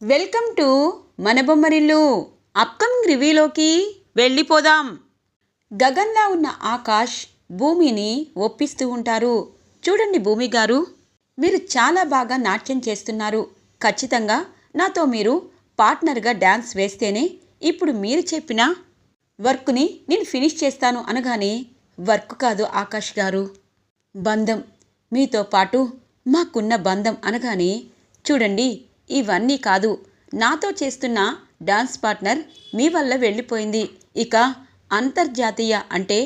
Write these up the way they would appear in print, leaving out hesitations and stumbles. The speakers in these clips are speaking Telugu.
వెల్కమ్ టు మన బొమ్మరిల్లు. అప్కమింగ్ రివ్యూలోకి వెళ్ళిపోదాం. గగన్లా ఉన్న ఆకాష్ భూమిని ఒప్పిస్తూ ఉంటారు. చూడండి భూమి గారు, మీరు చాలా బాగా నాట్యం చేస్తున్నారు. ఖచ్చితంగా నాతో మీరు పార్ట్నర్గా డ్యాన్స్ వేస్తేనే ఇప్పుడు మీరు చెప్పిన వర్క్ని నేను ఫినిష్ చేస్తాను అనగానే, వర్క్ కాదు ఆకాష్ గారు, బంధం, మీతో పాటు మాకున్న బంధం అనగానే, చూడండి ఇవన్నీ కాదు, నాతో చేస్తున్న డాన్స్ పార్ట్నర్ మీ వల్ల వెళ్ళిపోయింది. ఇక అంతర్జాతీయ అంటే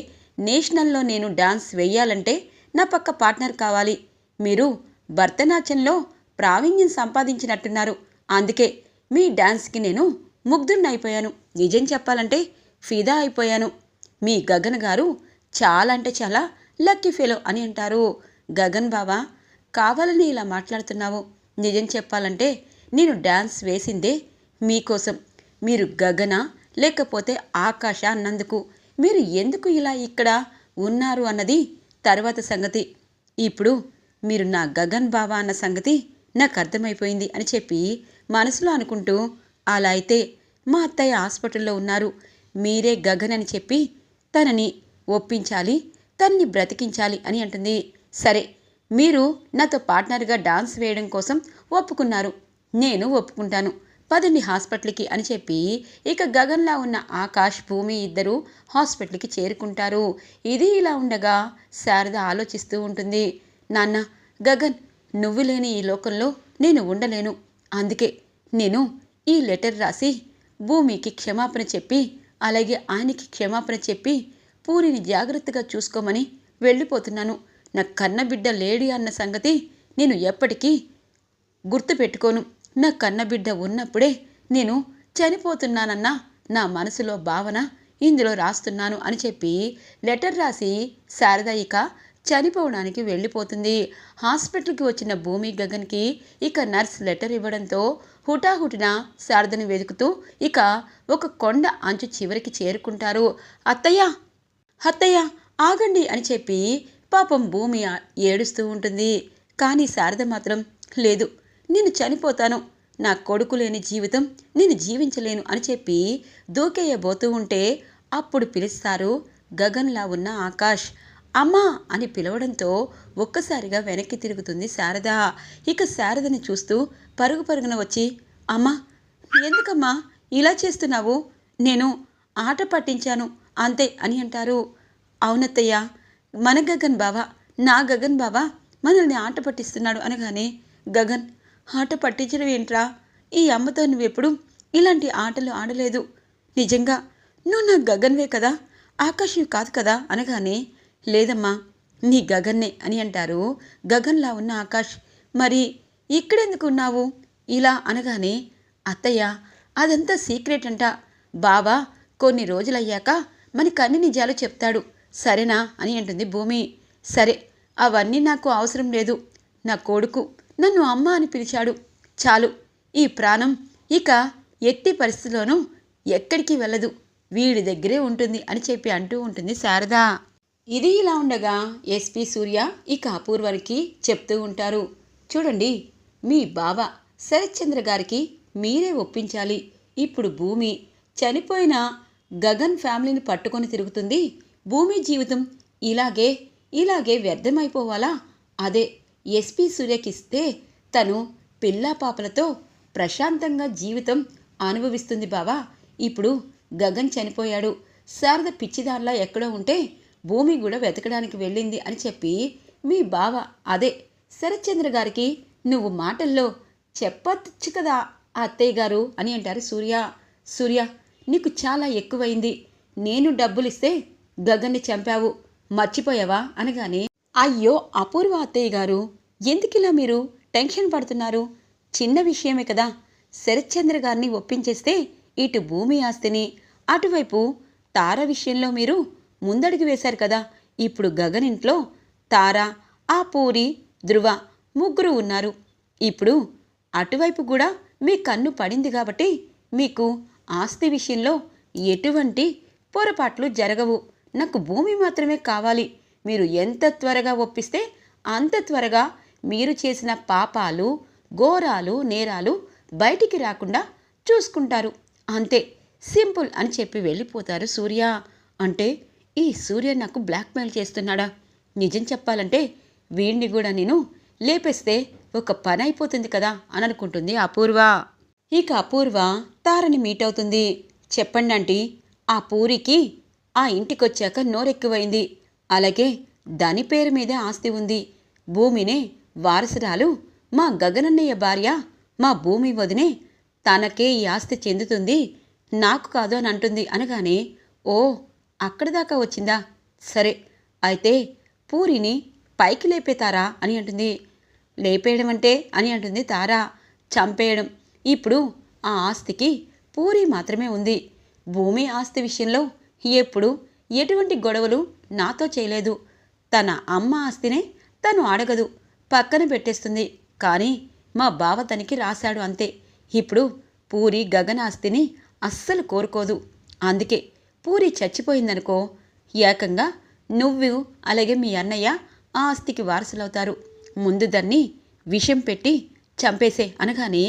నేషనల్లో నేను డాన్స్ వెయ్యాలంటే నా పక్క పార్ట్నర్ కావాలి. మీరు భరతనాట్యంలో ప్రావీణ్యం సంపాదించినట్టున్నారు. అందుకే మీ డాన్స్కి నేను ముగ్ధున్నైపోయాను. నిజం చెప్పాలంటే ఫిదా అయిపోయాను. మీ గగన్ గారు చాలా అంటే చాలా లక్కీ ఫెలో అని అంటారు. గగన్ బావా, కావాలని ఇలా మాట్లాడుతున్నావు. నిజం చెప్పాలంటే నేను డ్యాన్స్ వేసిందే మీకోసం. మీరు గగన లేకపోతే ఆకాశ అన్నందుకు. మీరు ఎందుకు ఇలా ఇక్కడ ఉన్నారు అన్నది తర్వాత సంగతి. ఇప్పుడు మీరు నా గగన్ బావా అన్న సంగతి నాకు అర్థమైపోయింది అని చెప్పి మనసులో అనుకుంటూ, అలా అయితే మా అత్తయ్య హాస్పిటల్లో ఉన్నారు, మీరే గగన్ అని చెప్పి తనని ఒప్పించాలి, తనని బ్రతికించాలి అని అంటుంది. సరే, మీరు నాతో పార్ట్నర్గా డాన్స్ వేయడం కోసం ఒప్పుకున్నారు, నేను ఒప్పుకుంటాను, పదండి హాస్పిటల్కి అని చెప్పి ఇక గగన్లా ఉన్న ఆకాష్ భూమి ఇద్దరు హాస్పిటల్కి చేరుకుంటారు. ఇది ఇలా ఉండగా శారద ఆలోచిస్తూ ఉంటుంది. నాన్న, గగన్, నువ్వు లేని ఈ లోకంలో నేను ఉండలేను. అందుకే నేను ఈ లెటర్ రాసి భూమికి క్షమాపణ చెప్పి, అలాగే ఆయనకి క్షమాపణ చెప్పి పూరిని జాగ్రత్తగా చూసుకోమని వెళ్ళిపోతున్నాను. నా కన్నబిడ్డ లేడీ అన్న సంగతి నేను ఎప్పటికీ గుర్తుపెట్టుకోను. నా కన్నబిడ్డ ఉన్నప్పుడే నేను చనిపోతున్నానన్న నా మనసులో భావన ఇందులో రాస్తున్నాను అని చెప్పి లెటర్ రాసి శారద ఇక చనిపోవడానికి వెళ్ళిపోతుంది. హాస్పిటల్కి వచ్చిన భూమి గగన్కి ఇక నర్స్ లెటర్ ఇవ్వడంతో హుటాహుటిన శారదని వెతుకుతూ ఇక ఒక కొండ అంచు చివరికి చేరుకుంటారు. అత్తయ్య, అత్తయ్య, ఆగండి అని చెప్పి పాపం భూమి ఏడుస్తూ ఉంటుంది. కానీ శారద మాత్రం, లేదు, నేను చనిపోతాను, నా కొడుకు లేని జీవితం నేను జీవించలేను అని చెప్పి దూకేయబోతూ ఉంటే అప్పుడు పిలుస్తారు గగన్లా ఉన్న ఆకాష్. అమ్మా అని పిలవడంతో ఒక్కసారిగా వెనక్కి తిరుగుతుంది శారద. ఇక శారదని చూస్తూ పరుగు పరుగున వచ్చి, అమ్మా, ఎందుకమ్మా ఇలా చేస్తున్నావు? నేను ఆట పట్టించాను అంతే అని అంటారు. అవునత్తయ్య, మన గగన్ బావ, నా గగన్ బావ మనల్ని ఆట పట్టిస్తున్నాడు అనగానే, గగన్, ఆట పట్టించడం ఏంట్రా? ఈ అమ్మతో నువ్వెప్పుడు ఇలాంటి ఆటలు ఆడలేదు. నిజంగా నువ్వు నా గగన్వే కదా, ఆకాశం కాదు కదా అనగానే, లేదమ్మా, నీ గగన్నే అని అంటారు గగన్లా ఉన్న ఆకాష్. మరి ఇక్కడెందుకు ఉన్నావు ఇలా అనగానే, అత్తయ్య, అదంతా సీక్రెట్ అంట. బావా కొన్ని రోజులయ్యాక మనకి అన్ని నిజాలు చెప్తాడు, సరేనా అని అంటుంది భూమి. సరే, అవన్నీ నాకు అవసరం లేదు. నా కొడుకు నన్ను అమ్మ అని పిలిచాడు, చాలు. ఈ ప్రాణం ఇక ఎట్టి పరిస్థితిలోనూ ఎక్కడికి వెళ్ళదు, వీడి దగ్గరే ఉంటుంది అని చెప్పి అంటూ ఉంటుంది శారద. ఇది ఇలా ఉండగా ఎస్పీ సూర్య ఇక అపూర్వకి చెప్తూ ఉంటారు. చూడండి, మీ బావ శరత్చంద్ర గారికి మీరే ఒప్పించాలి. ఇప్పుడు భూమి చనిపోయిన గగన్ ఫ్యామిలీని పట్టుకొని తిరుగుతుంది. భూమి జీవితం ఇలాగే ఇలాగే వ్యర్థమైపోవాలా? అదే ఎస్పీ సూర్యకిస్తే తను పిల్లా పాపలతో ప్రశాంతంగా జీవితం అనుభవిస్తుంది బావా. ఇప్పుడు గగన్ చనిపోయాడు, శారద పిచ్చిదానిలా ఎక్కడో ఉంటే భూమి కూడా వెతకడానికి వెళ్ళింది అని చెప్పి మీ బావ, అదే శరత్చంద్ర గారికి నువ్వు మాటల్లో చెప్పచ్చు కదా అత్తయ్య గారు అని అంటారు సూర్య. సూర్య, నీకు చాలా ఎక్కువైంది. నేను డబ్బులిస్తే గగన్ని చంపావు, మర్చిపోయావా అనగానే, అయ్యో అపూర్వ అత్తయ్య గారు, ఎందుకిలా మీరు టెన్షన్ పడుతున్నారు? చిన్న విషయమే కదా. శరత్చంద్ర గారిని ఒప్పించేస్తే ఇటు భూమి ఆస్తిని, అటువైపు తార విషయంలో మీరు ముందడుగు వేశారు కదా. ఇప్పుడు గగన్ ఇంట్లో తార, ఆ పూరి, ధృవ ముగ్గురు ఉన్నారు. ఇప్పుడు అటువైపు కూడా మీ కన్ను పడింది కాబట్టి మీకు ఆస్తి విషయంలో ఎటువంటి పొరపాట్లు జరగవు. నాకు భూమి మాత్రమే కావాలి. మీరు ఎంత త్వరగా ఒప్పిస్తే అంత త్వరగా మీరు చేసిన పాపాలు, ఘోరాలు, నేరాలు బయటికి రాకుండా చూసుకుంటారు. అంతే, సింపుల్ అని చెప్పి వెళ్ళిపోతారు సూర్య. అంటే ఈ సూర్య నాకు బ్లాక్మెయిల్ చేస్తున్నాడా? నిజం చెప్పాలంటే వీణ్ణి కూడా నేను లేపేస్తే ఒక పని అయిపోతుంది కదా అని అనుకుంటుంది అపూర్వ. ఇక అపూర్వ తారని మీట్ అవుతుంది. చెప్పండి ఆంటీ, ఆ పూరికి ఆ ఇంటికొచ్చాక నోరెక్కువైంది. అలాగే దాని పేరు మీదే ఆస్తి ఉంది. భూమినే వారసురాలు మా గగనన్నయ్య భార్య, మా భూమి వదినే, తనకే ఈ ఆస్తి చెందుతుంది, నాకు కాదు అని అంటుంది అనగానే, ఓ అక్కడి దాకా వచ్చిందా, సరే అయితే పూరిని పైకి లేపేతారా అని అంటుంది. లేపేయడం అంటే అని అంటుంది తారా. చంపేయడం. ఇప్పుడు ఆ ఆస్తికి పూరి మాత్రమే ఉంది. భూమి ఆస్తి విషయంలో ఎప్పుడు ఎటువంటి గొడవలు నాతో చేయలేదు. తన అమ్మ ఆస్తినే తను అడగదు, పక్కన పెట్టేస్తుంది. కానీ మా బావ తనకి రాశాడు అంతే. ఇప్పుడు పూరి గగన ఆస్తిని అస్సలు కోరుకోదు. అందుకే పూరి చచ్చిపోయిందనుకో, ఏకంగా నువ్వు అలాగే మీ అన్నయ్య ఆ ఆస్తికి వారసులవుతారు. ముందు దాన్ని విషం పెట్టి చంపేసే అనగానే,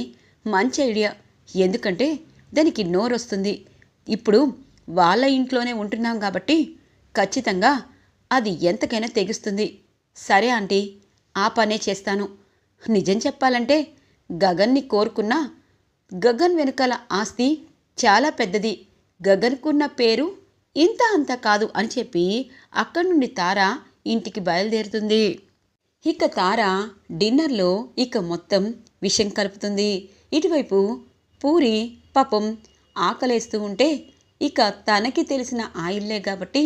మంచి ఐడియా, ఎందుకంటే దానికి నోరొస్తుంది. ఇప్పుడు వాళ్ళ ఇంట్లోనే ఉంటున్నాం కాబట్టి ఖచ్చితంగా అది ఎంతకైనా తెగిస్తుంది. సరే ఆంటీ, ఆ పనే చేస్తాను. నిజం చెప్పాలంటే గగన్ని కోరుకున్నా గగన్ వెనుకాల ఆస్తి చాలా పెద్దది. గగన్కున్న పేరు ఇంత అంత కాదు అని చెప్పి అక్కడి నుండి తార ఇంటికి బయలుదేరుతుంది. ఇక తార డిన్నర్లో ఇక మొత్తం విషం కలుపుతుంది. ఇటువైపు పూరి పాపం ఆకలేస్తూ ఉంటే, ఇక తనకి తెలిసిన ఆయిల్లే కాబట్టి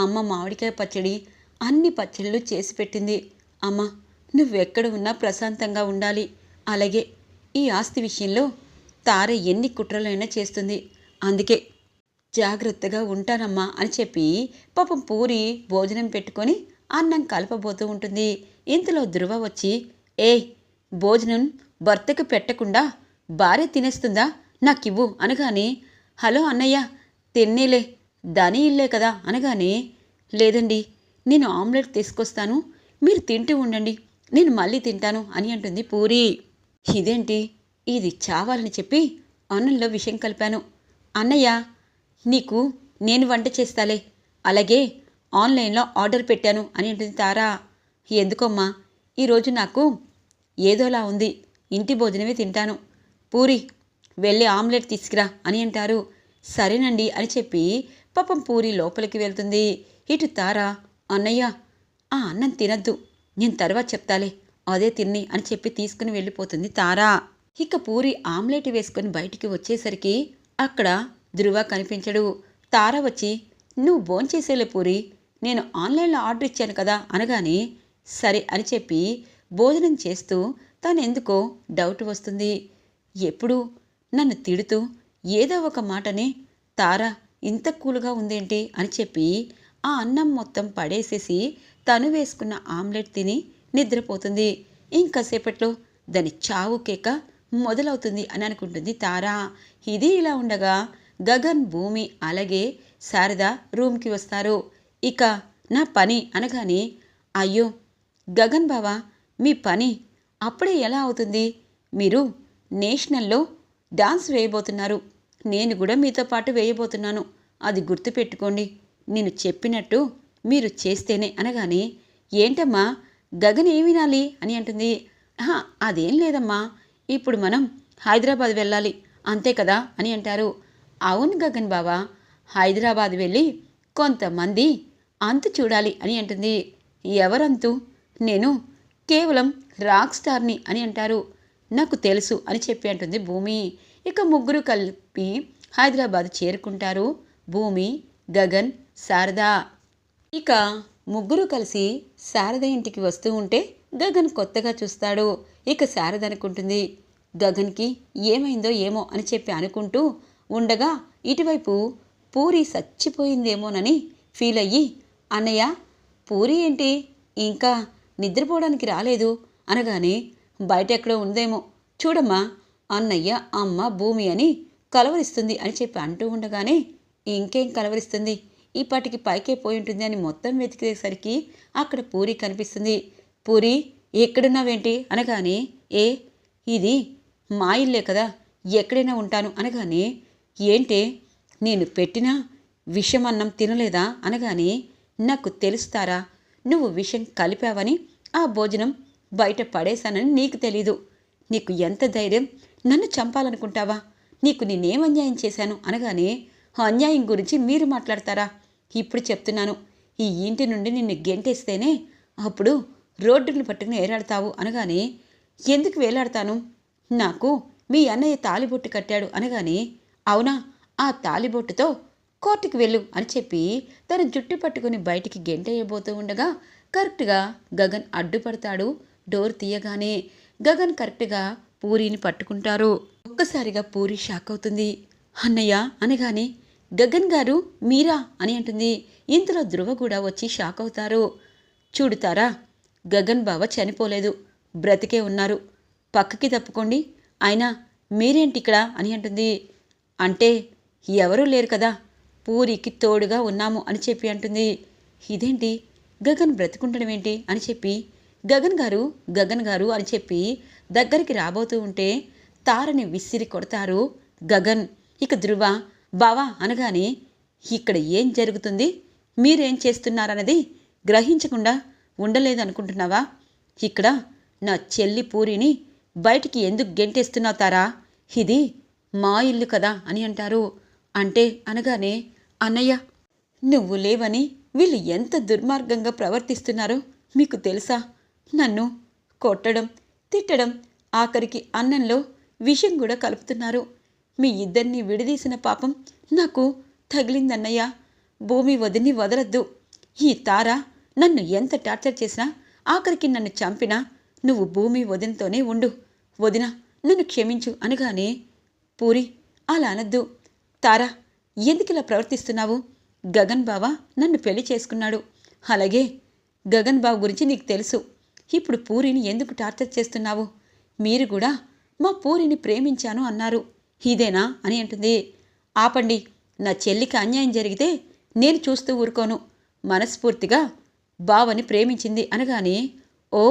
అమ్మ మామిడికాయ పచ్చడి, అన్ని పచ్చళ్ళు చేసి పెట్టింది. అమ్మ, నువ్వెక్కడ ఉన్నా ప్రశాంతంగా ఉండాలి. అలాగే ఈ ఆస్తి విషయంలో తార ఎన్ని కుట్రలైనా చేస్తుంది, అందుకే జాగ్రత్తగా ఉంటానమ్మా అని చెప్పి పాపం పూరి భోజనం పెట్టుకొని అన్నం కలపబోతూ ఉంటుంది. ఇంతలో ధృవ వచ్చి, ఏ భోజనం భర్తకు పెట్టకుండా భార్య తినేస్తుందా, నాకివ్వు అనగానే, హలో అన్నయ్య, తిన్నేలే, దాని ఇల్లే కదా అనగానే, లేదండి, నేను ఆమ్లెట్ తీసుకొస్తాను, మీరు తింటూ ఉండండి, నేను మళ్ళీ తింటాను అని అంటుంది పూరి. ఇదేంటి, ఇది చావాలని చెప్పి అన్నంలో విషం కలిపాను. అన్నయ్య, నీకు నేను వంట చేస్తాలే, అలాగే ఆన్లైన్లో ఆర్డర్ పెట్టాను అని అంటుంది తారా. ఎందుకమ్మా, ఈరోజు నాకు ఏదోలా ఉంది, ఇంటి భోజనమే తింటాను. పూరి, వెళ్ళి ఆమ్లెట్ తీసుకురా అని అంటారు. సరేనండి అని చెప్పి పాపం పూరి లోపలికి వెళ్తుంది. ఇటు తారా, అన్నయ్య, ఆ అన్నం తినద్దు, నేను తర్వాత చెప్తాలే, అదే తిన్ని అని చెప్పి తీసుకుని వెళ్ళిపోతుంది తారా. ఇక పూరి ఆమ్లెట్ వేసుకొని బయటికి వచ్చేసరికి అక్కడ ధృవ కనిపించడు. తార వచ్చి, నువ్వు భోంచేసేలే పూరి, నేను ఆన్లైన్లో ఆర్డర్ ఇచ్చాను కదా అనగానే, సరే అని చెప్పి భోజనం చేస్తూ తనెందుకో డౌట్ వస్తుంది. ఎప్పుడు నన్ను తిడుతూ ఏదో ఒక మాటనే తార ఇంత కూలుగా ఉందేంటి అని చెప్పి ఆ అన్నం మొత్తం పడేసేసి తను వేసుకున్న ఆమ్లెట్ తిని నిద్రపోతుంది. ఇంకాసేపట్లో దాని చావు కేక మొదలవుతుంది అని అనుకుంటుంది తారా. ఇది ఇలా ఉండగా గగన్, భూమి అలాగే శారద రూమ్కి వస్తారు. ఇక నా పని అనగానే, అయ్యో గగన్ బావా, మీ పని అప్పుడే ఎలా అవుతుంది? మీరు నేషనల్లో డాన్స్ వేయబోతున్నారు, నేను కూడా మీతో పాటు వేయబోతున్నాను, అది గుర్తుపెట్టుకోండి, నేను చెప్పినట్టు మీరు చేస్తేనే అనగానే, ఏంటమ్మా గగన్ ఏమి వినాలి అని అంటుంది. అదేం లేదమ్మా, ఇప్పుడు మనం హైదరాబాద్ వెళ్ళాలి అంతే కదా అని అంటారు. అవును గగన్ బావా, హైదరాబాద్ వెళ్ళి కొంతమంది అంతు చూడాలి అని అంటుంది. ఎవరంతు? నేను కేవలం రాక్ స్టార్ని అని అంటారు. నాకు తెలుసు అని చెప్పి అంటుంది భూమి. ఇక ముగ్గురు కలిపి హైదరాబాద్ చేరుకుంటారు. భూమి, గగన్, శారద. ఇక ముగ్గురు కలిసి శారద ఇంటికి వస్తూ ఉంటే గగన్ కొత్తగా చూస్తాడు. ఇక శారద అనుకుంటుంది, గగన్కి ఏమైందో ఏమో అని చెప్పి అనుకుంటూ ఉండగా ఇటువైపు పూరి చచ్చిపోయిందేమోనని ఫీల్ అయ్యి, అన్నయ్య పూరి ఏంటి ఇంకా నిద్రపోవడానికి రాలేదు అనగానే, బయట ఎక్కడో ఉందేమో చూడమ్మా, అన్నయ్య అమ్మ భూమి అని కలవరిస్తుంది అని చెప్పి అంటూ ఉండగానే, ఇంకేం కలవరిస్తుంది, ఈ పాటికి పైకే పోయి ఉంటుంది అని మొత్తం వెతికేసరికి అక్కడ పూరి కనిపిస్తుంది. పూరి, ఎక్కడున్నావేంటి అనగానే, ఇది మా ఇల్లే కదా, ఎక్కడైనా ఉంటాను అనగానే, ఏంటే నేను పెట్టిన విషమన్నం తినలేదా అనగానే, నాకు తెలుస్తారా, నువ్వు విషం కలిపావని ఆ భోజనం బయట పడేశానని నీకు తెలీదు. నీకు ఎంత ధైర్యం, నన్ను చంపాలనుకుంటావా? నీకు నేనేం అన్యాయం చేశాను అనగానే, అన్యాయం గురించి మీరు మాట్లాడతారా? ఇప్పుడు చెప్తున్నాను, ఈ ఇంటి నుండి నిన్ను గెంటేస్తేనే అప్పుడు రోడ్డును పట్టుకుని ఏలాడతావు అనగానే, ఎందుకు వేలాడతాను? నాకు మీ అన్నయ్య తాలిబొట్టు కట్టాడు అనగానే, అవునా, ఆ తాలిబొట్టుతో కోర్టుకు వెళ్ళు అని చెప్పి తన జుట్టు పట్టుకుని బయటికి గెంటేయబోతూ ఉండగా కరెక్ట్గా గగన్ అడ్డుపడతాడు. డోర్ తీయగానే గగన్ కరెక్ట్గా పూరిని పట్టుకుంటారు. ఒక్కసారిగా పూరి షాక్ అవుతుంది. అన్నయ్య అనగానే, గగన్ గారు మీరా అని అంటుంది. ఇంతలో ధ్రువ కూడా వచ్చి షాక్ అవుతారు. చూడుతారా, గగన్ బావ చనిపోలేదు, బ్రతికే ఉన్నారు, పక్కకి తప్పుకోండి, అయినా మీరేంటిక్కడ అని అంటుంది. అంటే ఎవరూ లేరు కదా, పూరికి తోడుగా ఉన్నాము అని చెప్పి అంటుంది. ఇదేంటి, గగన్ బ్రతికుండడం ఏంటి అని చెప్పి గగన్ గారు అని చెప్పి దగ్గరికి రాబోతూ ఉంటే తారని విసిరి కొడతారు గగన్. ఇక ధ్రువ బావా అనగానే, ఇక్కడ ఏం జరుగుతుంది, మీరేం చేస్తున్నారన్నది గ్రహించకుండా ఉండలేదనుకుంటున్నావా? ఇక్కడ నా చెల్లి పూరిని బయటికి ఎందుకు గెంటేస్తున్నావు తారా? ఇది మా ఇల్లు కదా అని అంటారు. అంటే అనగానే, అన్నయ్య నువ్వు లేవని వీళ్ళు ఎంత దుర్మార్గంగా ప్రవర్తిస్తున్నారో మీకు తెలుసా? నన్ను కొట్టడం, తిట్టడం, ఆఖరికి అన్నంలో విషం కూడా కలుపుతున్నారు. మీ ఇద్దరిని విడదీసిన పాపం నాకు తగిలిందన్నయ్య. భూమి వదిని వదలద్దు. ఈ తార నన్ను ఎంత టార్చర్ చేసినా, ఆఖరికి నన్ను చంపినా నువ్వు భూమి వదినతోనే ఉండు. వదిన నన్ను క్షమించు అనగానే, పూరి అలా అనద్దు. తారా ఎందుకిలా ప్రవర్తిస్తున్నావు? గగన్ బావ నన్ను పెళ్లి చేసుకున్నాడు. అలాగే గగన్ బావ గురించి నీకు తెలుసు. ఇప్పుడు పూరిని ఎందుకు టార్చర్ చేస్తున్నావు? మీరు కూడా మా పూరిని ప్రేమించాను అన్నారు, ఇదేనా అని అంటుంది. ఆపండి, నా చెల్లికి అన్యాయం జరిగితే నేను చూస్తూ ఊరుకోను. మనస్ఫూర్తిగా బావని ప్రేమించింది అనగానే, ఓ,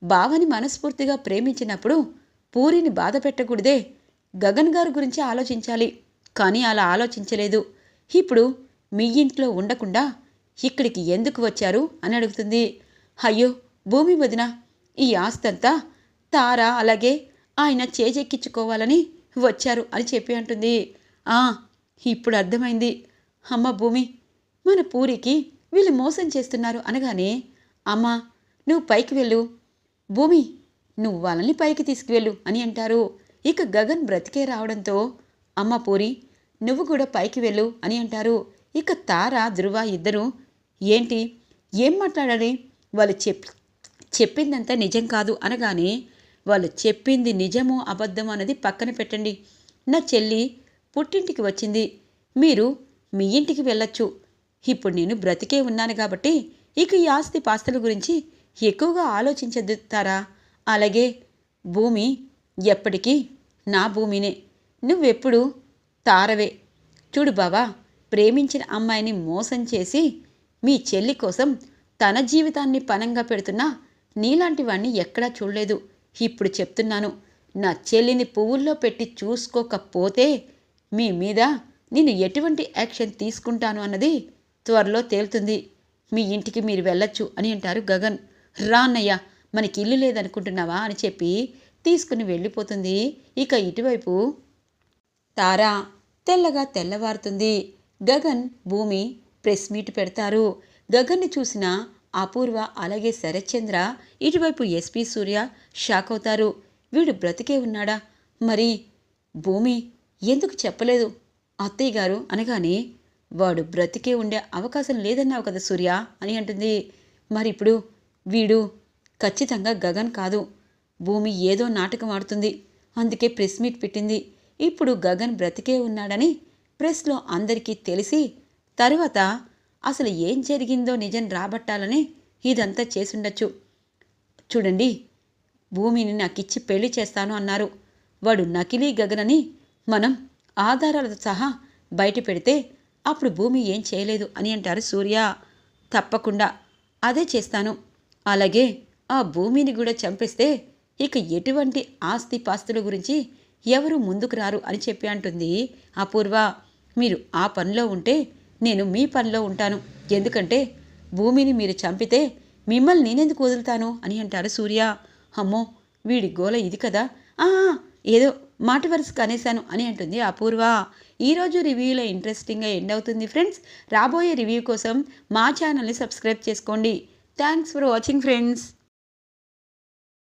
బావని మనస్ఫూర్తిగా ప్రేమించినప్పుడు పూరిని బాధ పెట్టకూడదే, గగన్ గారి గురించి ఆలోచించాలి. కానీ అలా ఆలోచించలేదు. ఇప్పుడు మీ ఇంట్లో ఉండకుండా ఇక్కడికి ఎందుకు వచ్చారు అని అడుగుతుంది. అయ్యో భూమి వదిన, ఈ ఆస్తంతా తారా అలాగే ఆయన చేజెక్కించుకోవాలని వచ్చారు అని చెప్పి అంటుంది. ఇప్పుడు అర్థమైంది. అమ్మ భూమి, మన పూరికి వీళ్ళు మోసం చేస్తున్నారు అనగానే, అమ్మ నువ్వు పైకి వెళ్ళు, భూమి నువ్వు వాళ్ళని పైకి తీసుకువెళ్ళు అని అంటారు. ఇక గగన్ బ్రతికే రావడంతో, అమ్మ పూరి నువ్వు కూడా పైకి వెళ్ళు అని అంటారు. ఇక తార ధ్రువ ఇద్దరు, ఏంటి ఏం మాట్లాడాలి, వాళ్ళు చెప్పిందంతా నిజం కాదు అనగానే, వాళ్ళు చెప్పింది నిజమో అబద్ధమో అన్నది పక్కన పెట్టండి. నా చెల్లి పుట్టింటికి వచ్చింది, మీరు మీ ఇంటికి వెళ్ళొచ్చు. ఇప్పుడు నేను బ్రతికే ఉన్నాను కాబట్టి ఇక ఈ ఆస్తి పాస్తుల గురించి ఎక్కువగా ఆలోచించదుతారా. అలాగే భూమి ఎప్పటికీ నా భూమినే, నువ్వెప్పుడు తారవే. చూడు బావా, ప్రేమించిన అమ్మాయిని మోసం చేసి మీ చెల్లి కోసం తన జీవితాన్ని పణంగా పెడుతున్నా నీలాంటి వాణ్ణి ఎక్కడా చూడలేదు. ఇప్పుడు చెప్తున్నాను, నా చెల్లిని పువ్వుల్లో పెట్టి చూసుకోకపోతే మీ మీద నేను ఎటువంటి యాక్షన్ తీసుకుంటాను అన్నది త్వరలో తేలుతుంది. మీ ఇంటికి మీరు వెళ్ళొచ్చు అని అంటారు గగన్. రా అన్నయ్య, మనకి ఇల్లు లేదనుకుంటున్నావా అని చెప్పి తీసుకుని వెళ్ళిపోతుంది. ఇక ఇటువైపు తారా తెల్లగా తెల్లవారుతుంది. గగన్ భూమి ప్రెస్ మీట్ పెడతారు. గగన్ని చూసిన అపూర్వ అలాగే శరత్చంద్ర, ఇటువైపు ఎస్పీ సూర్య షాక్ అవుతారు. వీడు బ్రతికే ఉన్నాడా? మరి భూమి ఎందుకు చెప్పలేదు అత్తయ్య గారు అనగానే, వాడు బ్రతికే ఉండే అవకాశం లేదన్నావు కదా సూర్య అని అంటుంది. మరి ఇప్పుడు వీడు ఖచ్చితంగా గగన్ కాదు, భూమి ఏదో నాటకం ఆడుతుంది, అందుకే ప్రెస్ మీట్ పెట్టింది. ఇప్పుడు గగన్ బ్రతికే ఉన్నాడని ప్రెస్లో అందరికీ తెలిసి తరువాత అసలు ఏం జరిగిందో నిజం రాబట్టాలని ఇదంతా చేసుండొచ్చు. చూడండి, భూమిని నాకిచ్చి పెళ్లి చేస్తాను అన్నారు. వాడు నకిలీ గగనని మనం ఆధారాలతో సహా బయట పెడితే అప్పుడు భూమి ఏం చేయలేదు అని అంటారు సూర్య. తప్పకుండా అదే చేస్తాను. అలాగే ఆ భూమిని కూడా చంపేస్తే ఇక ఎటువంటి ఆస్తి పాస్తుల గురించి ఎవరు ముందుకు రారు అని చెప్పి అంటుంది అపూర్వ. మీరు ఆ పనిలో ఉంటే నేను మీ పనిలో ఉంటాను. ఎందుకంటే భూమిని మీరు చంపితే మిమ్మల్ని నేనెందుకు వదులుతాను అని అంటారు సూర్య. అమ్మో వీడి గోల ఇది కదా, ఏదో మాట వరుసకు అనేశాను అని అంటుంది అపూర్వ. ఈరోజు రివ్యూలో ఇంట్రెస్టింగ్గా ఎండ్ అవుతుంది ఫ్రెండ్స్. రాబోయే రివ్యూ కోసం మా ఛానల్ని సబ్స్క్రైబ్ చేసుకోండి. Thanks for watching friends.